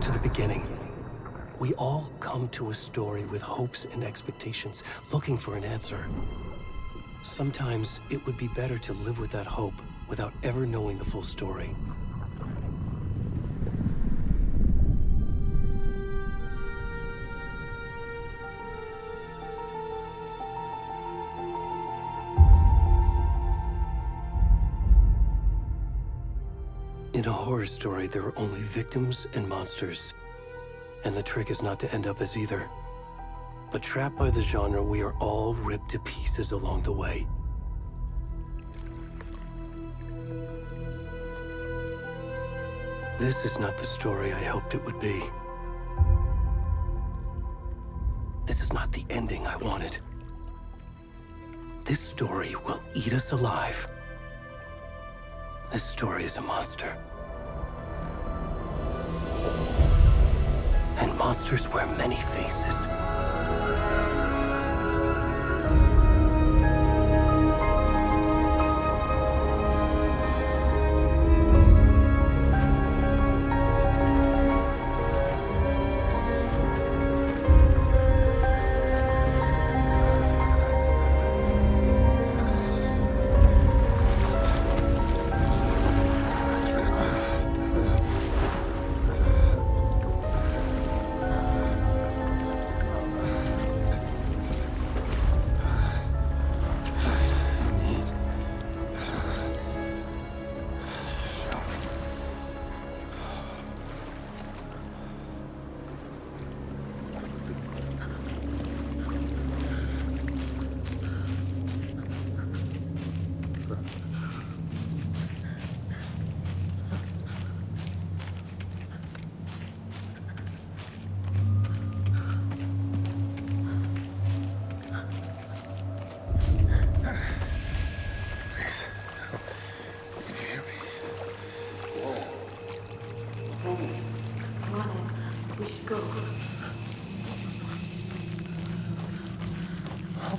to the beginning. We all come to a story with hopes and expectations, looking for an answer. Sometimes it would be better to live with that hope without ever knowing the full story. In a horror story, there are only victims and monsters. And the trick is not to end up as either. But trapped by the genre, we are all ripped to pieces along the way. This is not the story I hoped it would be. This is not the ending I wanted. This story will eat us alive. This story is a monster. And monsters wear many faces.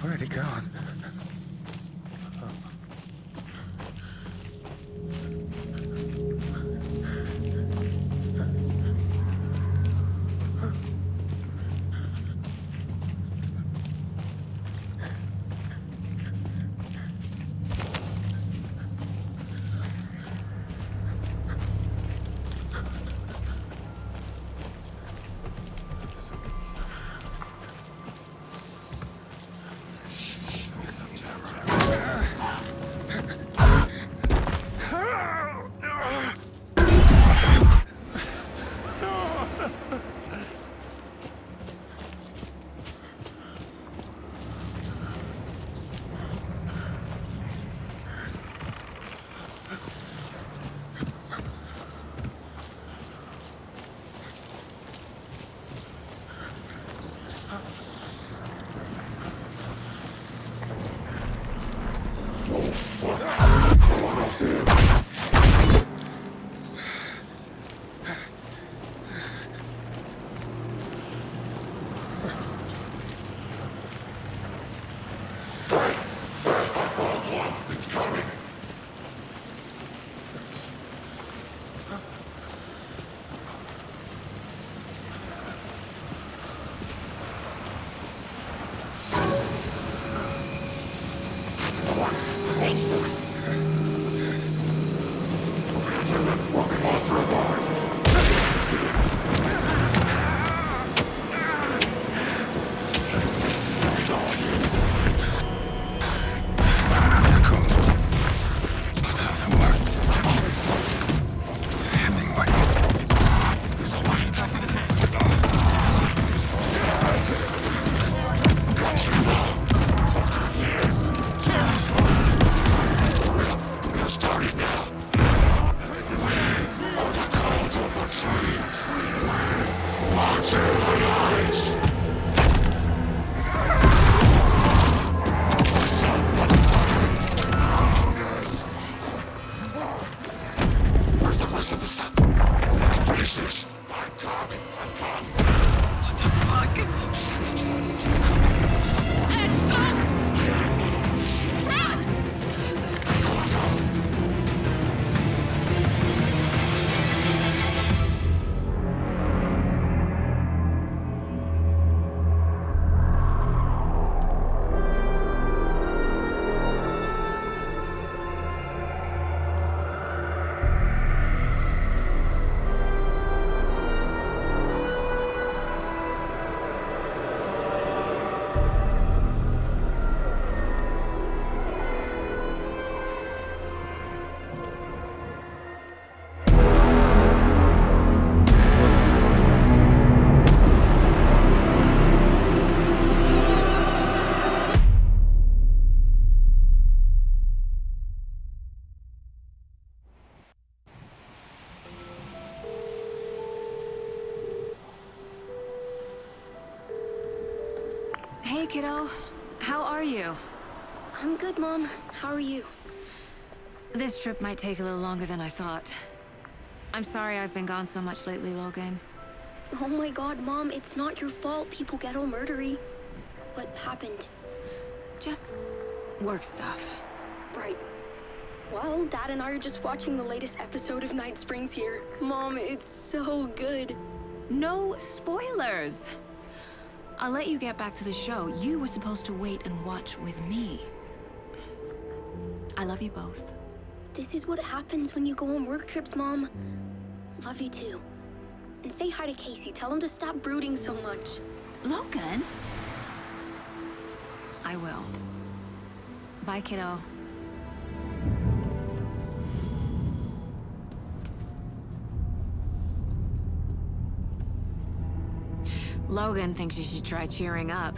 Where'd he gone? kiddo. How are you? I'm good, Mom. How are you? This trip might take a little longer than I thought. I'm sorry I've been gone so much lately, Logan. Oh my God, Mom, it's not your fault people get all murdery. What happened? Just work stuff. Right. Well, Dad and I are just watching the latest episode of Night Springs here. Mom, it's so good. No spoilers! I'll let you get back to the show. You were supposed to wait and watch with me. I love you both. This is what happens when you go on work trips, Mom. Love you too. And say hi to Casey. Tell him to stop brooding so much. Logan? I will. Bye, kiddo. Logan thinks you should try cheering up.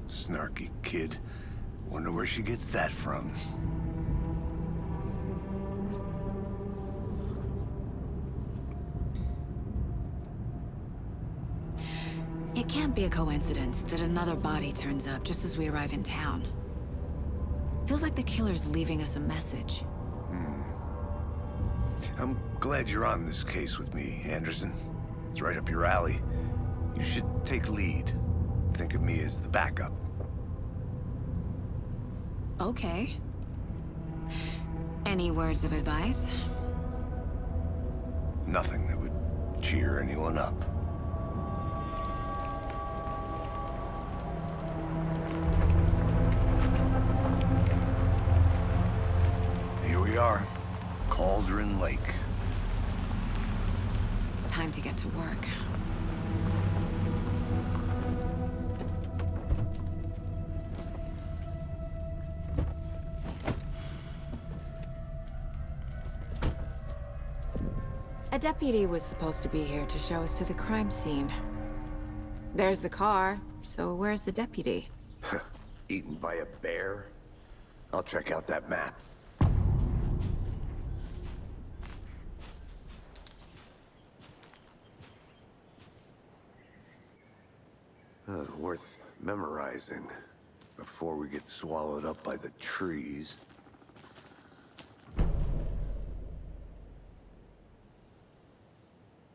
Snarky kid. Wonder where she gets that from. It can't be a coincidence that another body turns up just as we arrive in town. Feels like the killer's leaving us a message. I'm glad you're on this case with me, Anderson. It's right up your alley. You should take lead. Think of me as the backup. Okay. Any words of advice? Nothing that would cheer anyone up. Here we are. Cauldron Lake. Time to get to work. A deputy was supposed to be here to show us to the crime scene. There's the car, so where's the deputy? Eaten by a bear? I'll check out that map. Worth memorizing before we get swallowed up by the trees.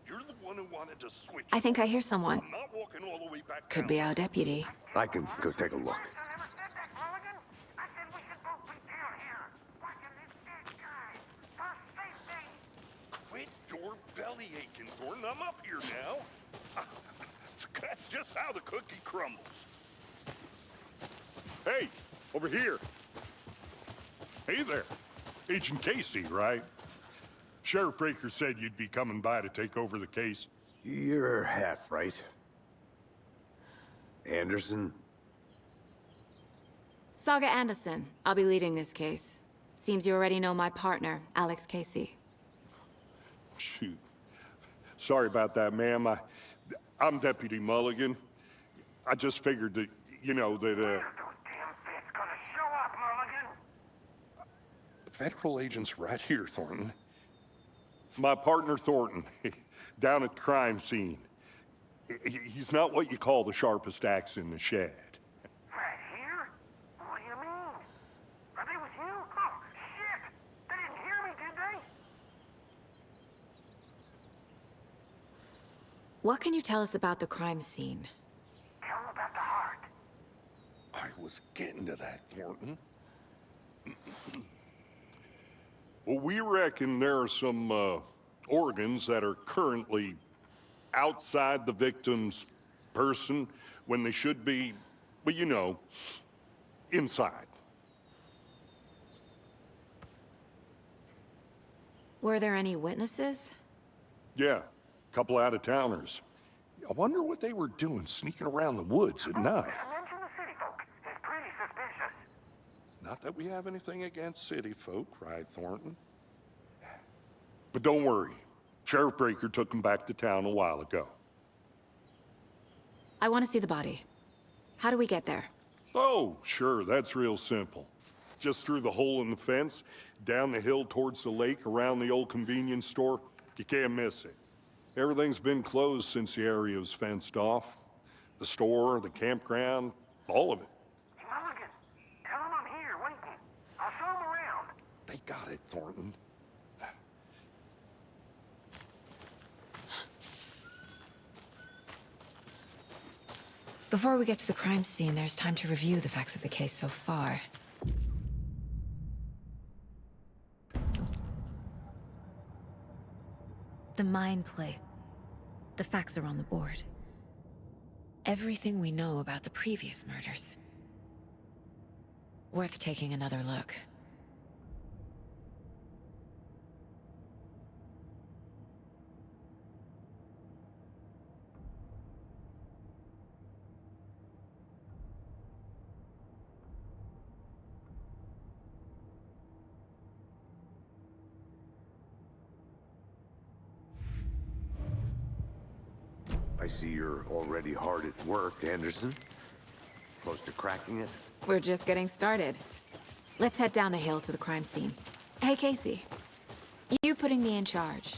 You're the one who wanted to switch. I think I hear someone. I'm not walking all the way back Could down. be our deputy. I can go take a look. Quit your belly aching, Thornton. I'm up here now. That's just how the cookie crumbles. Hey, over here. Hey there. Agent Casey, right? Sheriff Breaker said you'd be coming by to take over the case. You're half right. Anderson? Saga Anderson. I'll be leading this case. Seems you already know my partner, Alex Casey. Shoot. Sorry about that, ma'am. I'm Deputy Mulligan. I just figured that, you know, that, Federal agent's right here, Thornton. My partner, Thornton, down at the crime scene. He's not what you call the sharpest axe in the shed. Right here? What do you mean? Are they with you? Oh, shit! They didn't hear me, did they? What can you tell us about the crime scene? Tell them about the heart. I was getting to that, Thornton. Well, we reckon there are some organs that are currently outside the victim's person when they should be, well, you know, inside. Were there any witnesses? Yeah, a couple out-of-towners. I wonder what they were doing sneaking around the woods at night. Mention the city folk. It's pretty suspicious. Not that we have anything against city folk, right, Thornton? But don't worry. Sheriff Breaker took him back to town a while ago. I want to see the body. How do we get there? Oh, sure, that's real simple. Just through the hole in the fence, down the hill towards the lake, around the old convenience store. You can't miss it. Everything's been closed since the area was fenced off. The store, the campground, all of it. Mulligan, tell him I'm here waiting. I'll show him around. They got it, Thornton. Before we get to the crime scene, there's time to review the facts of the case so far. The mind play. The facts are on the board. Everything we know about the previous murders. Worth taking another look. I see you're already hard at work, Anderson. Close to cracking it? We're just getting started. Let's head down the hill to the crime scene. Hey, Casey. You putting me in charge.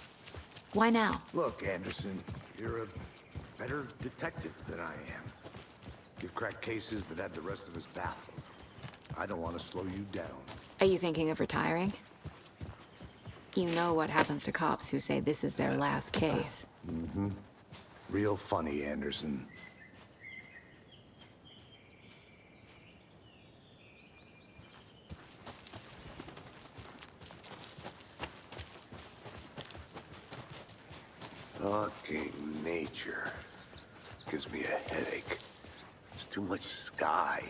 Why now? Look, Anderson, you're a better detective than I am. You've cracked cases that had the rest of us baffled. I don't want to slow you down. Are you thinking of retiring? You know what happens to cops who say this is their last case. Mm-hmm. Real funny, Anderson. Fucking nature. Gives me a headache. There's too much sky.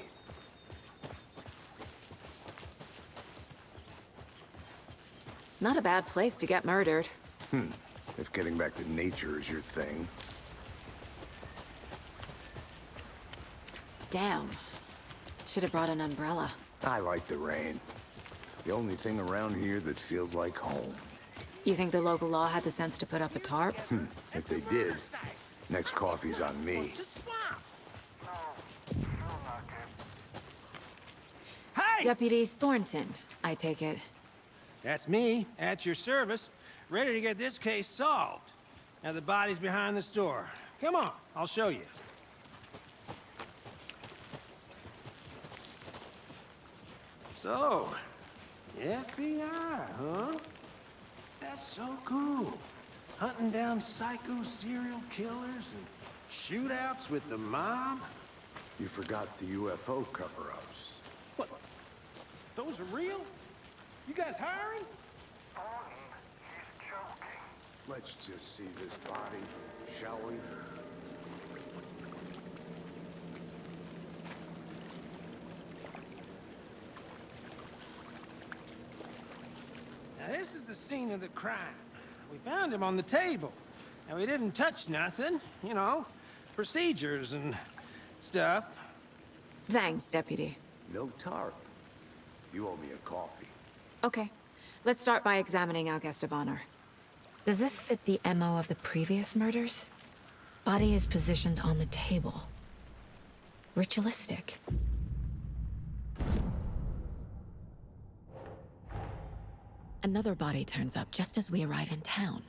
Not a bad place to get murdered. If getting back to nature is your thing. Damn. Should have brought an umbrella. I like the rain. The only thing around here that feels like home. You think the local law had the sense to put up a tarp? If they did, next coffee's on me. Hey! Deputy Thornton, I take it. That's me, at your service, ready to get this case solved. Now the body's behind the store. Come on, I'll show you. So, FBI, huh? That's so cool. Hunting down psycho serial killers and shootouts with the mob. You forgot the UFO cover-ups. What? Those are real? You guys hiring? He's joking. Let's just see this body, shall we? Now this is the scene of the crime. We found him on the table. And we didn't touch nothing, you know, procedures and stuff. Thanks, Deputy. No tarp. You owe me a coffee. Okay, let's start by examining our guest of honor. Does this fit the MO of the previous murders? Body is positioned on the table. Ritualistic. Another body turns up just as we arrive in town.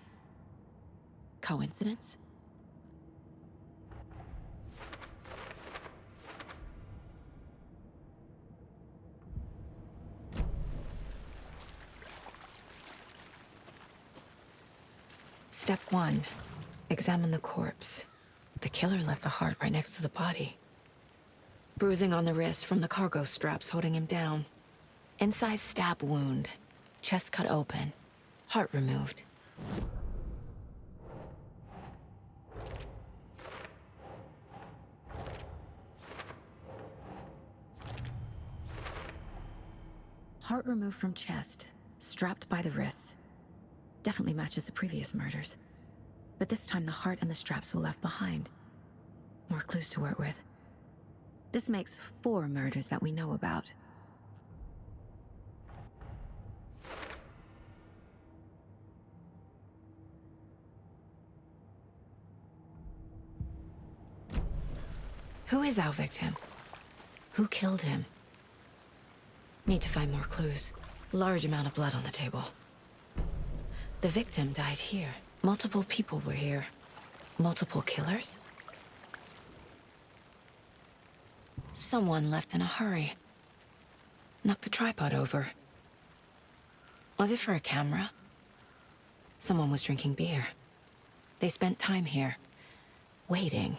Coincidence? Step 1. Examine the corpse. The killer left the heart right next to the body. Bruising on the wrist from the cargo straps holding him down. Incised stab wound. Chest cut open. Heart removed. Heart removed from chest. Strapped by the wrists. Definitely matches the previous murders. But this time the heart and the straps were left behind. More clues to work with. This makes 4 murders that we know about. Who is our victim? Who killed him? Need to find more clues. Large amount of blood on the table. The victim died here. Multiple people were here. Multiple killers? Someone left in a hurry. Knocked the tripod over. Was it for a camera? Someone was drinking beer. They spent time here, waiting.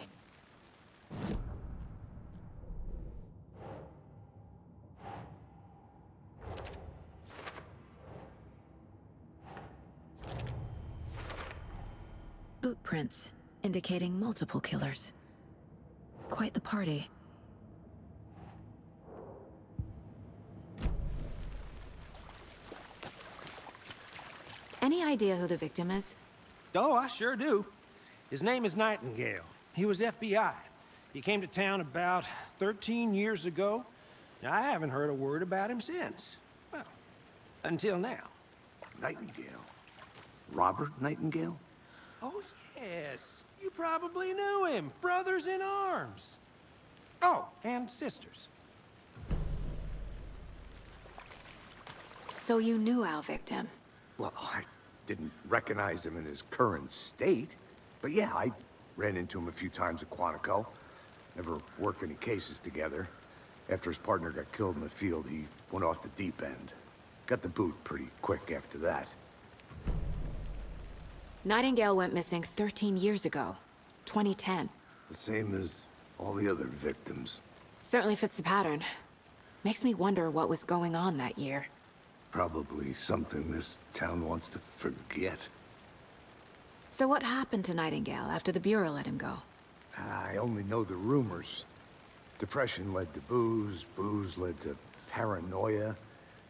Boot prints, indicating multiple killers. Quite the party. Any idea who the victim is? Oh, I sure do. His name is Nightingale. He was FBI. He came to town about 13 years ago. Now, I haven't heard a word about him since. Well, until now. Nightingale? Robert Nightingale? Oh, yes. You probably knew him. Brothers in arms. Oh, and sisters. So you knew our victim? Well, I didn't recognize him in his current state. But yeah, I ran into him a few times at Quantico. Never worked any cases together. After his partner got killed in the field, he went off the deep end. Got the boot pretty quick after that. Nightingale went missing 13 years ago, 2010. The same as all the other victims. Certainly fits the pattern. Makes me wonder what was going on that year. Probably something this town wants to forget. So what happened to Nightingale after the Bureau let him go? I only know the rumors. Depression led to booze, booze led to paranoia.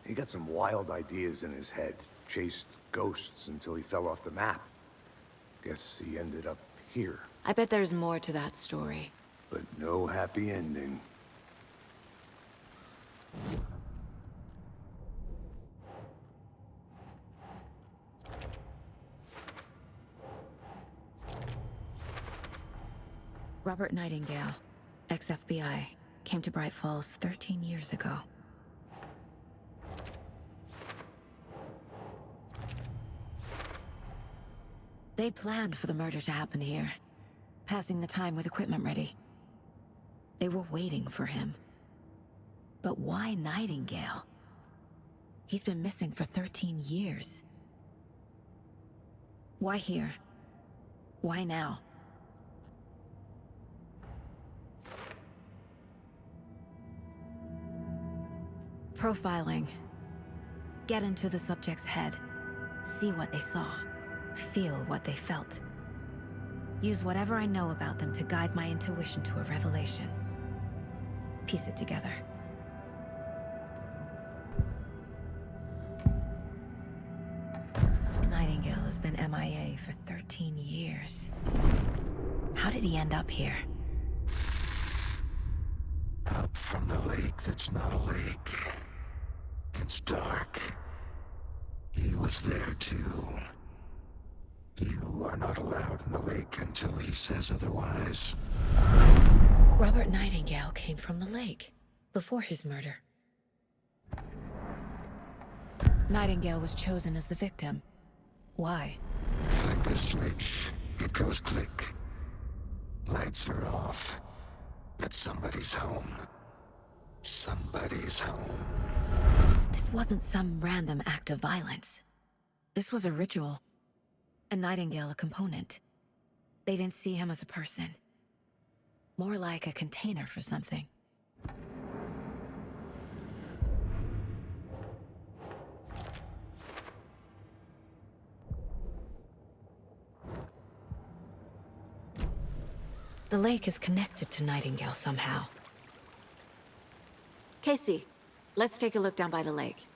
He got some wild ideas in his head, chased ghosts until he fell off the map. Guess he ended up here. I bet there's more to that story. But no happy ending. Robert Nightingale, ex-FBI, came to Brайt Folls 13 years ago. They planned for the murder to happen here, passing the time with equipment ready. They were waiting for him. But why Nightingale? He's been missing for 13 years. Why here? Why now? Profiling. Get into the subject's head. See what they saw. Feel what they felt. Use whatever I know about them to guide my intuition to a revelation. Piece it together. Nightingale has been MIA for 13 years. How did he end up here? Up from the lake that's not a lake. It's dark. He was there too. You are not allowed in the lake until he says otherwise. Robert Nightingale came from the lake, before his murder. Nightingale was chosen as the victim. Why? Flick the switch, it goes click. Lights are off. But somebody's home. Somebody's home. This wasn't some random act of violence. This was a ritual. And Nightingale a component. They didn't see him as a person. More like a container for something. The lake is connected to Nightingale somehow. Casey, let's take a look down by the lake.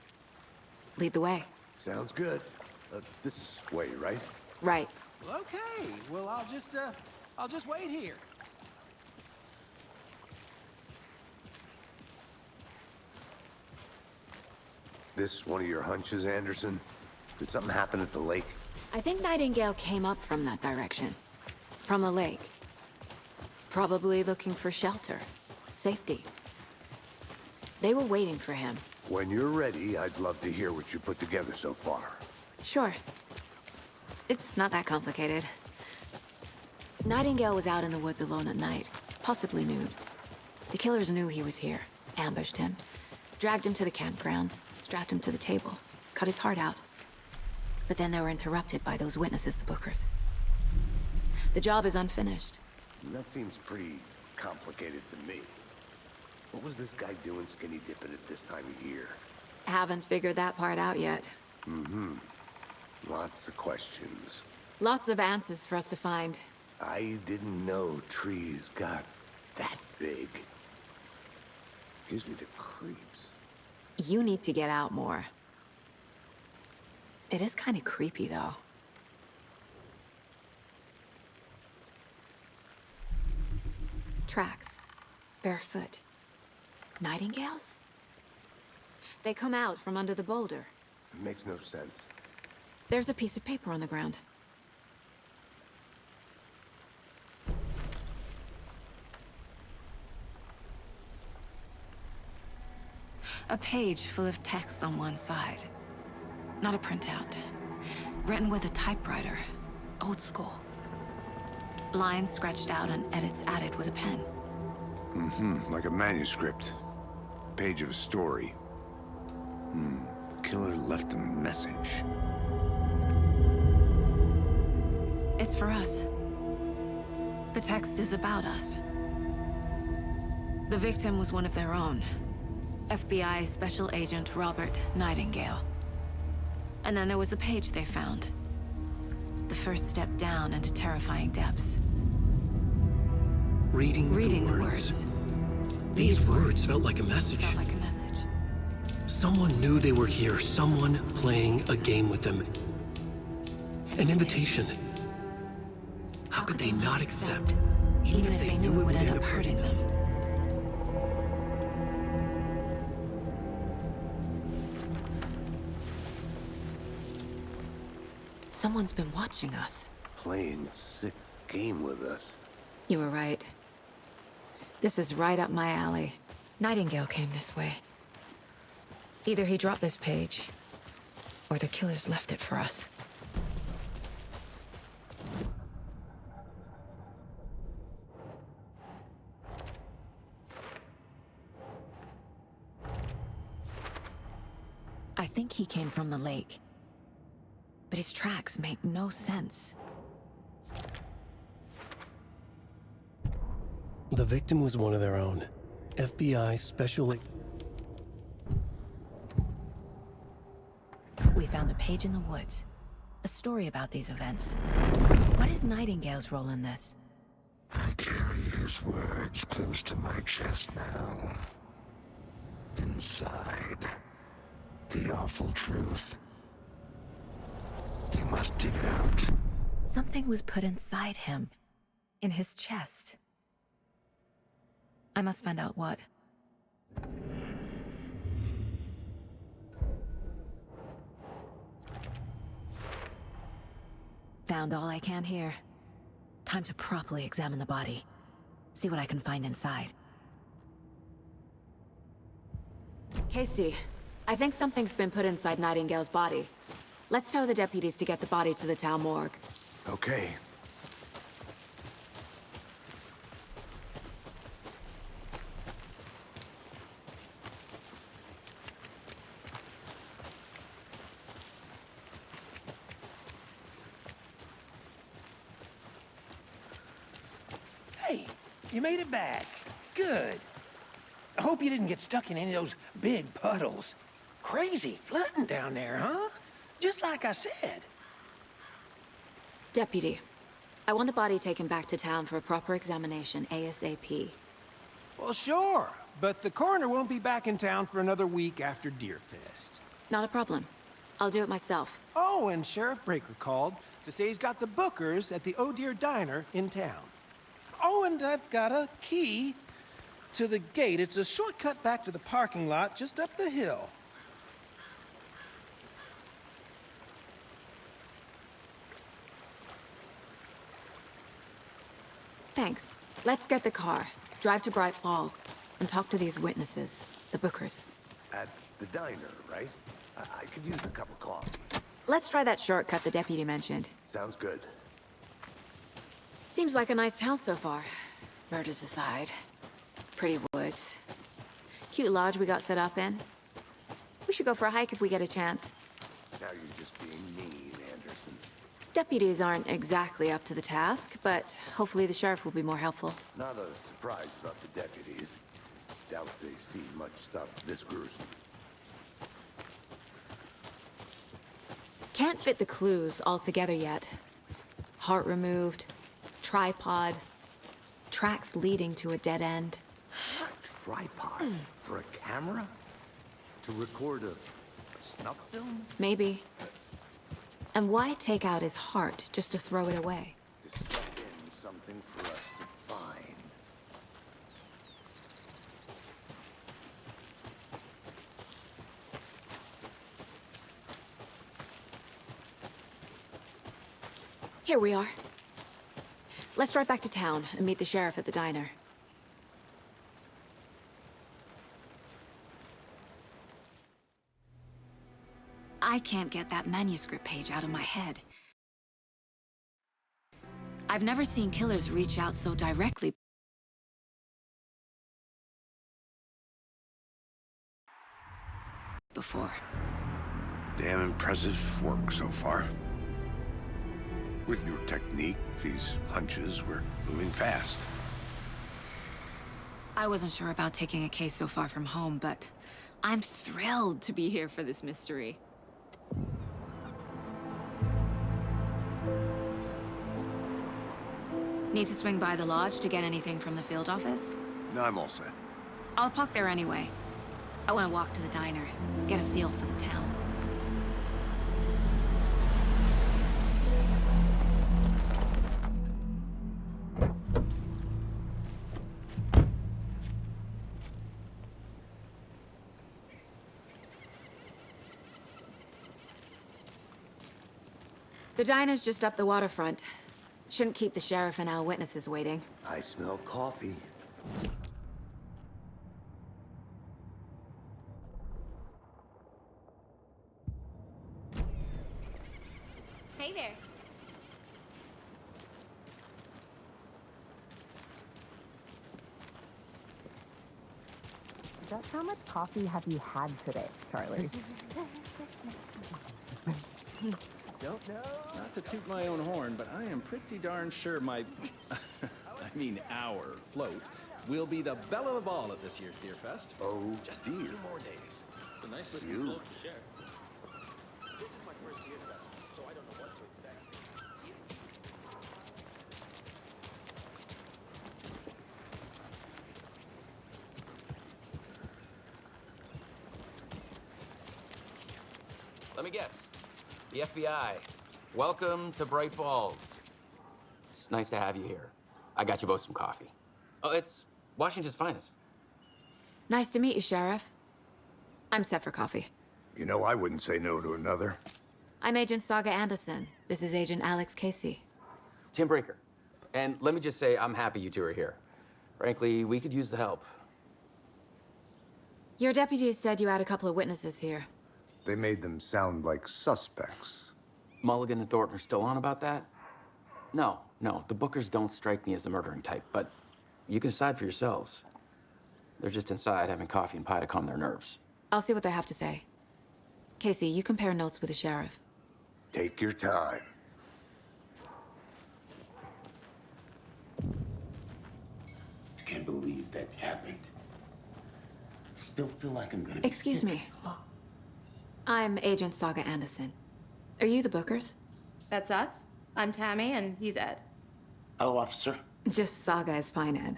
Lead the way. Sounds good. This way, right? Right. Okay, well, I'll just wait here. This one of your hunches, Anderson? Did something happen at the lake? I think Nightingale came up from that direction. From the lake. Probably looking for shelter. Safety. They were waiting for him. When you're ready, I'd love to hear what you put together so far. Sure. It's not that complicated. Nightingale was out in the woods alone at night, possibly nude. The killers knew he was here, ambushed him, dragged him to the campgrounds, strapped him to the table, cut his heart out. But then they were interrupted by those witnesses, the Bookers. The job is unfinished. That seems pretty complicated to me. What was this guy doing skinny dipping at this time of year? Haven't figured that part out yet. Mm-hmm. Lots of questions. Lots of answers for us to find. I didn't know trees got that big. Gives me the creeps. You need to get out more. It is kind of creepy, though. Tracks. Barefoot. Nightingales? They come out from under the boulder. Makes no sense. There's a piece of paper on the ground. A page full of text on one side. Not a printout. Written with a typewriter. Old school. Lines scratched out and edits added with a pen. Mm-hmm. Like a manuscript. Page of a story. The killer left a message. It's for us. The text is about us. The victim was one of their own. FBI Special Agent Robert Nightingale. And then there was the page they found. The first step down into terrifying depths. Reading the words. These words felt like a message. Felt like a message. Someone knew they were here. Someone playing a game with them. An invitation. How could they not accept? Even if they knew it would end up hurting them. Someone's been watching us. Playing a sick game with us. You were right. This is right up my alley. Nightingale came this way. Either he dropped this page, or the killers left it for us. I think he came from the lake. But his tracks make no sense. The victim was one of their own. FBI Special... We found a page in the woods. A story about these events. What is Nightingale's role in this? I carry his words close to my chest now. Inside, the awful truth. You must dig it out. Something was put inside him. In his chest. I must find out what. Found all I can here. Time to properly examine the body. See what I can find inside. Casey, I think something's been put inside Nightingale's body. Let's tell the deputies to get the body to the town morgue. Okay. Hey, you made it back. Good. I hope you didn't get stuck in any of those big puddles. Crazy flooding down there, huh? Just like I said. Deputy, I want the body taken back to town for a proper examination, ASAP. Well, sure. But the coroner won't be back in town for another week after Deerfest. Not a problem. I'll do it myself. Oh, and Sheriff Breaker called to say he's got the Bookers at the Oh Dear Diner in town. Oh, and I've got a key to the gate. It's a shortcut back to the parking lot just up the hill. Thanks. Let's get the car, drive to Braitt Fолls, and talk to these witnesses, the Bookers. At the diner, right? I could use a cup of coffee. Let's try that shortcut the deputy mentioned. Sounds good. Seems like a nice town so far. Murders aside. Pretty woods. woods. Cute lodge we got set up in. We should go for a hike if we get a chance. Now you're just being mean, Anderson. Deputies aren't exactly up to the task, but hopefully the sheriff will be more helpful. Not a surprise about the deputies. Doubt they see much stuff this gruesome. Can't fit the clues all together yet. Heart removed, tripod, tracks leading to a dead end. A tripod? For a camera? To record a snuff film? Maybe. And why take out his heart just to throw it away? To stuff in something for us to find. Here we are. Let's drive back to town and meet the sheriff at the diner. I can't get that manuscript page out of my head. I've never seen killers reach out so directly. Before. Damn impressive work so far. With your technique, these hunches were moving fast. I wasn't sure about taking a case so far from home, but I'm thrilled to be here for this mystery. Need to swing by the lodge to get anything from the field office? No, I'm all set. I'll park there anyway. I want to walk to the diner, get a feel for the town. The diner's just up the waterfront. Shouldn't keep the sheriff and our witnesses waiting. I smell coffee. Hey there. Just how much coffee have you had today, Charlie? Don't know. Not to toot my own horn, but I am pretty darn sure my, I mean our float will be the belle of the ball at this year's Deer Fest. Oh, just a few more days. It's a nice little float to share. This is my first Deer Fest, so I don't know what to expect. Let me guess. The FBI. Welcome to Brайt Folls. It's nice to have you here. I got you both some coffee. Oh, it's Washington's finest. Nice to meet you, Sheriff. I'm set for coffee. You know, I wouldn't say no to another. I'm Agent Saga Anderson. This is Agent Alex Casey. Tim Brinker. And let me just say, I'm happy you two are here. Frankly, we could use the help. Your deputies said you had a couple of witnesses here. They made them sound like suspects. Mulligan and Thornton are still on about that? No, the Bookers don't strike me as the murdering type, but you can decide for yourselves. They're just inside having coffee and pie to calm their nerves. I'll see what they have to say. Casey, you compare notes with the sheriff. Take your time. I can't believe that happened. I still feel like I'm gonna be Excuse sick. me. I'm Agent Saga Anderson. Are you the Bookers? That's us. I'm Tammy, and he's Ed. Hello, officer. Just Saga is fine, Ed.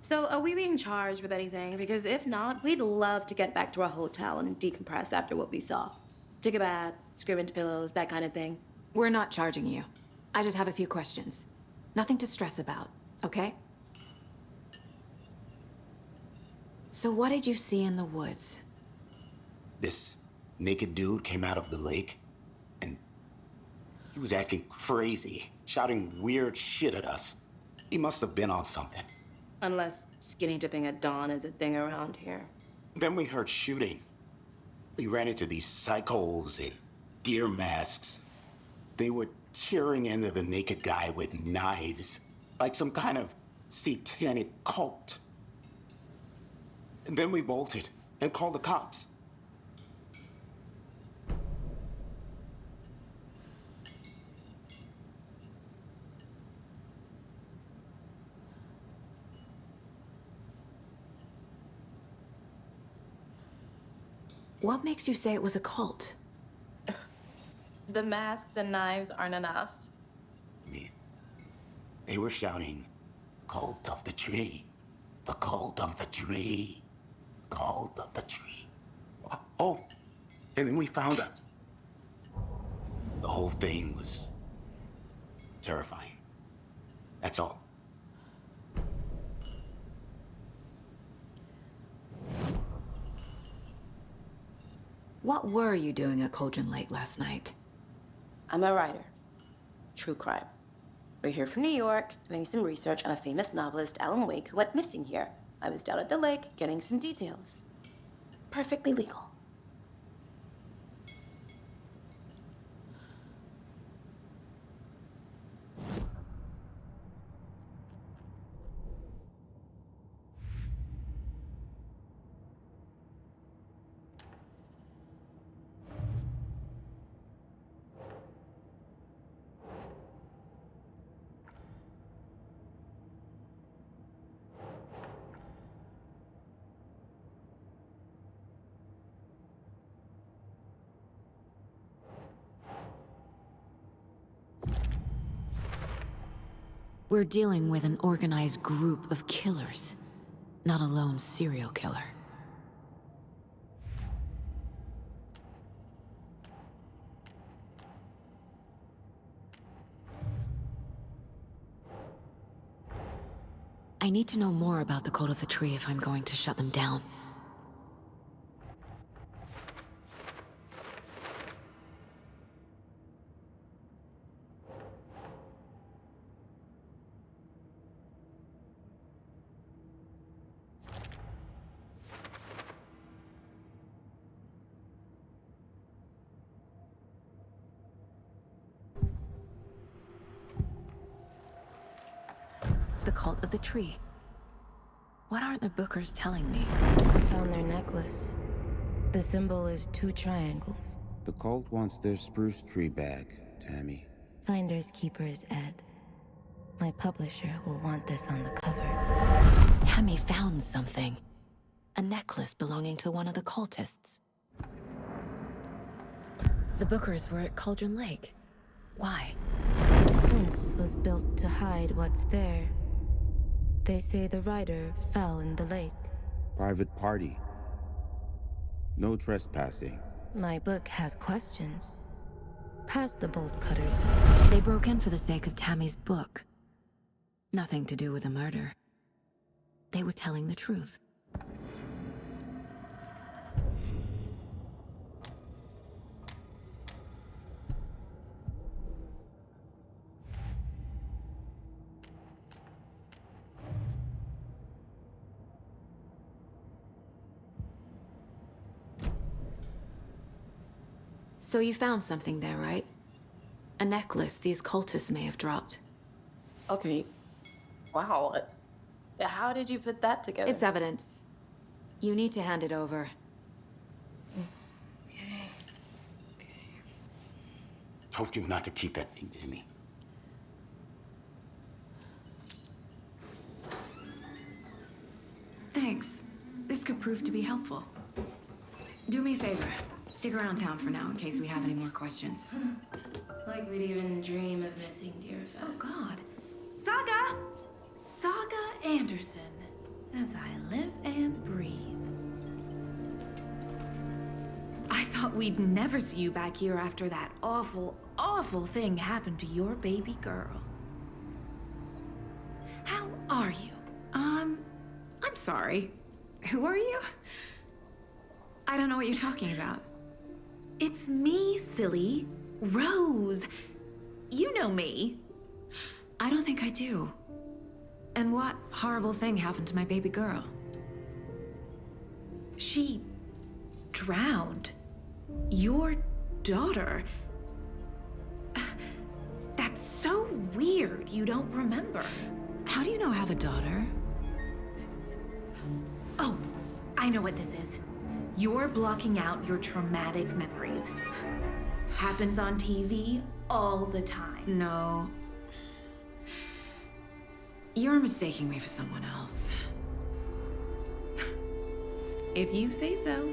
So, are we being charged with anything? Because if not, we'd love to get back to our hotel and decompress after what we saw. Take a bath, scream into pillows, that kind of thing. We're not charging you. I just have a few questions. Nothing to stress about, okay? So what did you see in the woods? This naked dude came out of the lake, and he was acting crazy, shouting weird shit at us. He must have been on something. Unless skinny dipping at dawn is a thing around here. Then we heard shooting. We ran into these psychos in deer masks. They were tearing into the naked guy with knives, like some kind of satanic cult. And then we bolted and called the cops. What makes you say it was a cult? The masks and knives aren't enough. They were shouting, "Cult of the tree, the cult of the tree, cult of the tree." Oh, and then we found it. The whole thing was terrifying. That's all. What were you doing at Cauldron Lake last night? I'm a writer. True crime. We're here from New York, doing some research on a famous novelist, Alan Wake, who went missing here. I was down at the lake, getting some details. Perfectly legal. We're dealing with an organized group of killers, not a lone serial killer. I need to know more about the Cult of the Tree if I'm going to shut them down. The Cult of the Tree. What are the Bookers telling me? I found their necklace. The symbol is 2 triangles. The cult wants their spruce tree back, Tammy. Finders keepers, Ed. My publisher will want this on the cover. Tammy found something. A necklace belonging to one of the cultists. The Bookers were at Cauldron Lake. Why? The fence was built to hide what's there. They say the rider fell in the lake. Private party. No trespassing. My book has questions. Past the bolt cutters. They broke in for the sake of Tammy's book. Nothing to do with a murder. They were telling the truth. So you found something there, right? A necklace these cultists may have dropped. Okay. Wow. How did you put that together? It's evidence. You need to hand it over. Okay. Told you not to keep that thing, Tammy. Thanks. This could prove to be helpful. Do me a favor. Stick around town for now in case we have any more questions. Like we'd even dream of missing dear Fed. Oh, God. Saga! Saga Anderson. As I live and breathe. I thought we'd never see you back here after that awful, awful thing happened to your baby girl. How are you? I'm sorry. Who are you? I don't know what you're talking about. It's me, silly. Rose. You know me. I don't think I do. And what horrible thing happened to my baby girl? She drowned. Your daughter. That's so weird you don't remember. How do you know I have a daughter? Oh, I I know what this is. You're blocking out your traumatic memories. Happens on TV all the time. No. You're mistaking me for someone else. If you say so.